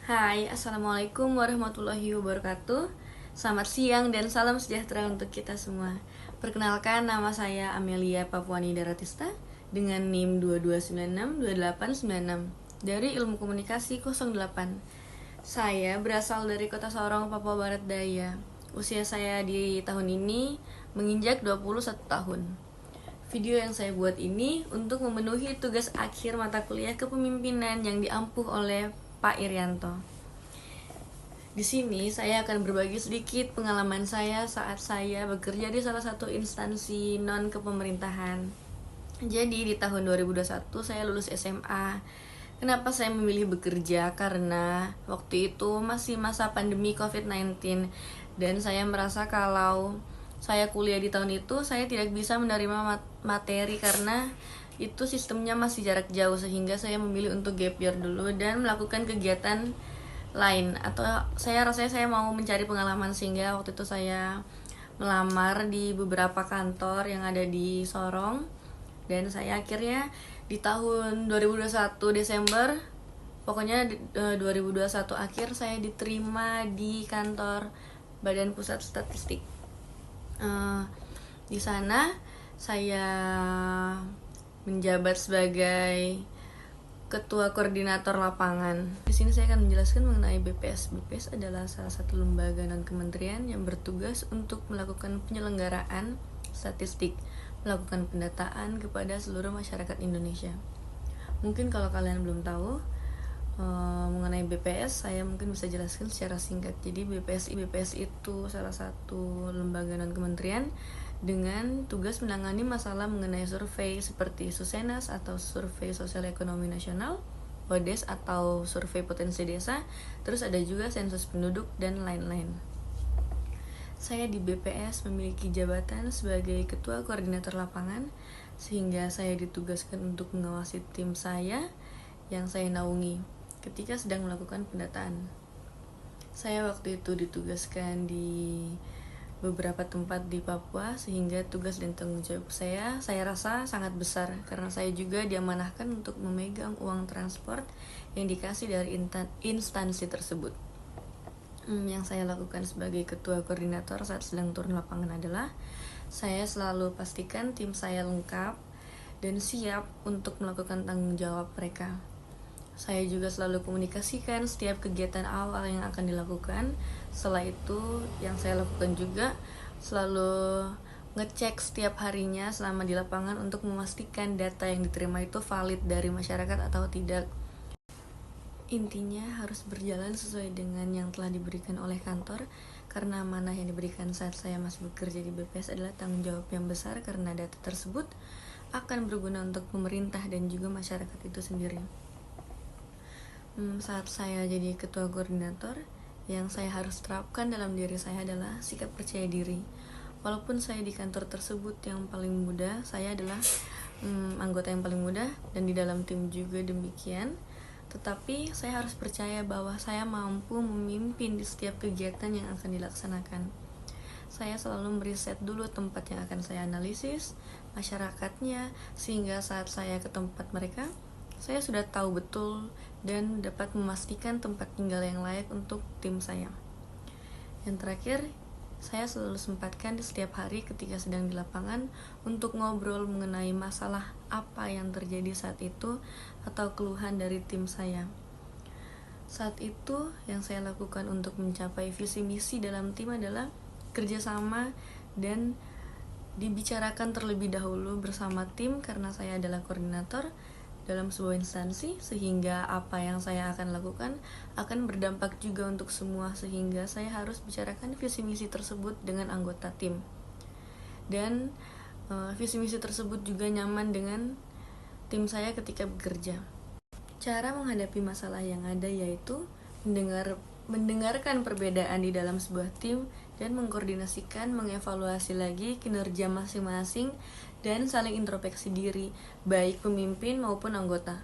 Hai, Assalamualaikum warahmatullahi wabarakatuh. Selamat siang dan salam sejahtera untuk kita semua. Perkenalkan, nama saya Amelia Papuani Daratista dengan NIM 22962896 dari Ilmu Komunikasi 08. Saya berasal dari Kota Sorong, Papua Barat Daya. Usia saya di tahun ini menginjak 21 tahun. Video yang saya buat ini untuk memenuhi tugas akhir mata kuliah kepemimpinan yang diampuh oleh Pak Irianto. Di sini saya akan berbagi sedikit pengalaman saya saat saya bekerja di salah satu instansi non kepemerintahan. Jadi di tahun 2021 saya lulus SMA. Kenapa saya memilih bekerja? Karena waktu itu masih masa pandemi COVID-19 dan saya merasa kalau saya kuliah di tahun itu saya tidak bisa menerima materi karena itu sistemnya masih jarak jauh, sehingga saya memilih untuk gap year dulu dan melakukan kegiatan lain, atau saya rasanya saya mau mencari pengalaman, sehingga waktu itu saya melamar di beberapa kantor yang ada di Sorong dan saya akhirnya di tahun 2021 Desember, pokoknya 2021 akhir saya diterima di kantor Badan Pusat Statistik. Di sana saya menjabat sebagai Ketua Koordinator Lapangan. Di sini saya akan menjelaskan mengenai BPS. BPS adalah salah satu lembaga non-kementerian yang bertugas untuk melakukan penyelenggaraan statistik, melakukan pendataan kepada seluruh masyarakat Indonesia. Mungkin kalau kalian belum tahu mengenai BPS, saya mungkin bisa jelaskan secara singkat. Jadi BPS itu salah satu lembaga non-kementerian dengan tugas menangani masalah mengenai survei seperti Susenas atau Survei Sosial Ekonomi Nasional, WODES atau Survei Potensi Desa, terus ada juga sensus penduduk dan lain-lain. Saya di BPS memiliki jabatan sebagai Ketua Koordinator Lapangan, sehingga saya ditugaskan untuk mengawasi tim saya yang saya naungi ketika sedang melakukan pendataan. Saya waktu itu ditugaskan di beberapa tempat di Papua, sehingga tugas dan tanggung jawab saya rasa sangat besar karena saya juga diamanahkan untuk memegang uang transport yang dikasih dari instansi tersebut. Yang saya lakukan sebagai ketua koordinator saat sedang turun lapangan adalah saya selalu pastikan tim saya lengkap dan siap untuk melakukan tanggung jawab mereka. Saya juga selalu komunikasikan setiap kegiatan awal yang akan dilakukan. Setelah itu yang saya lakukan juga selalu ngecek setiap harinya selama di lapangan untuk memastikan data yang diterima itu valid dari masyarakat atau tidak. Intinya harus berjalan sesuai dengan yang telah diberikan oleh kantor, karena amanah yang diberikan saat saya masih bekerja di BPS adalah tanggung jawab yang besar karena data tersebut akan berguna untuk pemerintah dan juga masyarakat itu sendiri. Saat saya jadi ketua koordinator, yang saya harus terapkan dalam diri saya adalah sikap percaya diri. Walaupun saya di kantor tersebut yang paling muda, saya adalah anggota yang paling muda dan di dalam tim juga demikian, tetapi saya harus percaya bahwa saya mampu memimpin di setiap kegiatan yang akan dilaksanakan. Saya selalu meriset dulu tempat yang akan saya analisis, masyarakatnya, sehingga saat saya ke tempat mereka, saya sudah tahu betul dan dapat memastikan tempat tinggal yang layak untuk tim saya. Yang terakhir, saya selalu sempatkan di setiap hari ketika sedang di lapangan untuk ngobrol mengenai masalah apa yang terjadi saat itu atau keluhan dari tim saya. Saat itu yang saya lakukan untuk mencapai visi misi dalam tim adalah kerjasama dan dibicarakan terlebih dahulu bersama tim, karena saya adalah koordinator dalam sebuah instansi, sehingga apa yang saya akan lakukan akan berdampak juga untuk semua, sehingga saya harus bicarakan visi misi tersebut dengan anggota tim. Dan visi misi tersebut juga nyaman dengan tim saya ketika bekerja. Cara menghadapi masalah yang ada yaitu mendengarkan perbedaan di dalam sebuah tim dan mengkoordinasikan, mengevaluasi lagi kinerja masing-masing dan saling introspeksi diri, baik pemimpin maupun anggota.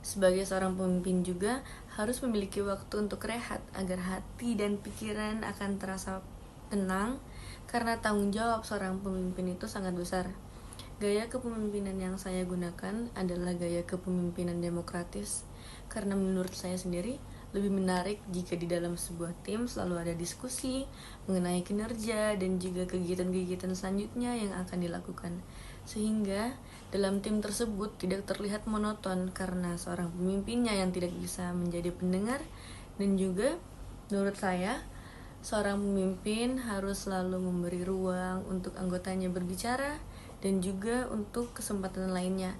Sebagai seorang pemimpin juga harus memiliki waktu untuk rehat agar hati dan pikiran akan terasa tenang, karena tanggung jawab seorang pemimpin itu sangat besar. Gaya kepemimpinan yang saya gunakan adalah gaya kepemimpinan demokratis, karena menurut saya sendiri lebih menarik jika di dalam sebuah tim selalu ada diskusi mengenai kinerja dan juga kegiatan-kegiatan selanjutnya yang akan dilakukan. Sehingga dalam tim tersebut tidak terlihat monoton karena seorang pemimpinnya yang tidak bisa menjadi pendengar. Dan juga menurut saya, seorang pemimpin harus selalu memberi ruang untuk anggotanya berbicara dan juga untuk kesempatan lainnya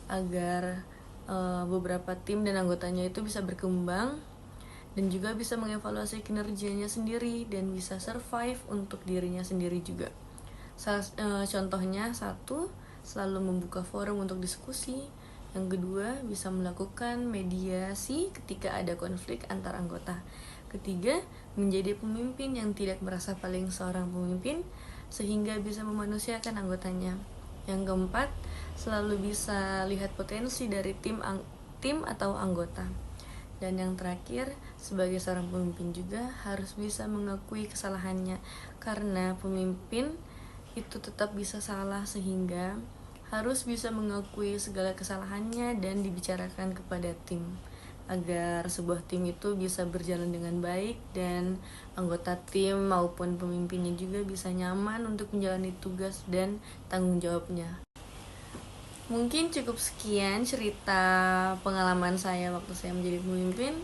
agar beberapa tim dan anggotanya itu bisa berkembang dan juga bisa mengevaluasi kinerjanya sendiri dan bisa survive untuk dirinya sendiri juga. Contohnya, satu, selalu membuka forum untuk diskusi. Yang kedua, bisa melakukan mediasi ketika ada konflik antar anggota. Ketiga, menjadi pemimpin yang tidak merasa paling seorang pemimpin sehingga bisa memanusiakan anggotanya. Yang keempat, selalu bisa lihat potensi dari tim atau anggota. Dan yang terakhir, sebagai seorang pemimpin juga harus bisa mengakui kesalahannya, karena pemimpin itu tetap bisa salah, sehingga harus bisa mengakui segala kesalahannya dan dibicarakan kepada tim agar sebuah tim itu bisa berjalan dengan baik dan anggota tim maupun pemimpinnya juga bisa nyaman untuk menjalani tugas dan tanggung jawabnya. Mungkin cukup sekian cerita pengalaman saya waktu saya menjadi pemimpin.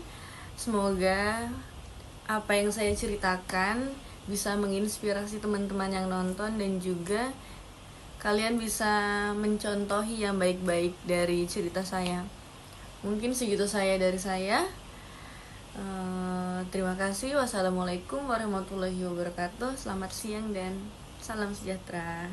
Semoga apa yang saya ceritakan bisa menginspirasi teman-teman yang nonton dan juga kalian bisa mencontohi yang baik-baik dari cerita saya. Mungkin segitu dari saya. Terima kasih. Wassalamualaikum warahmatullahi wabarakatuh. Selamat siang dan salam sejahtera.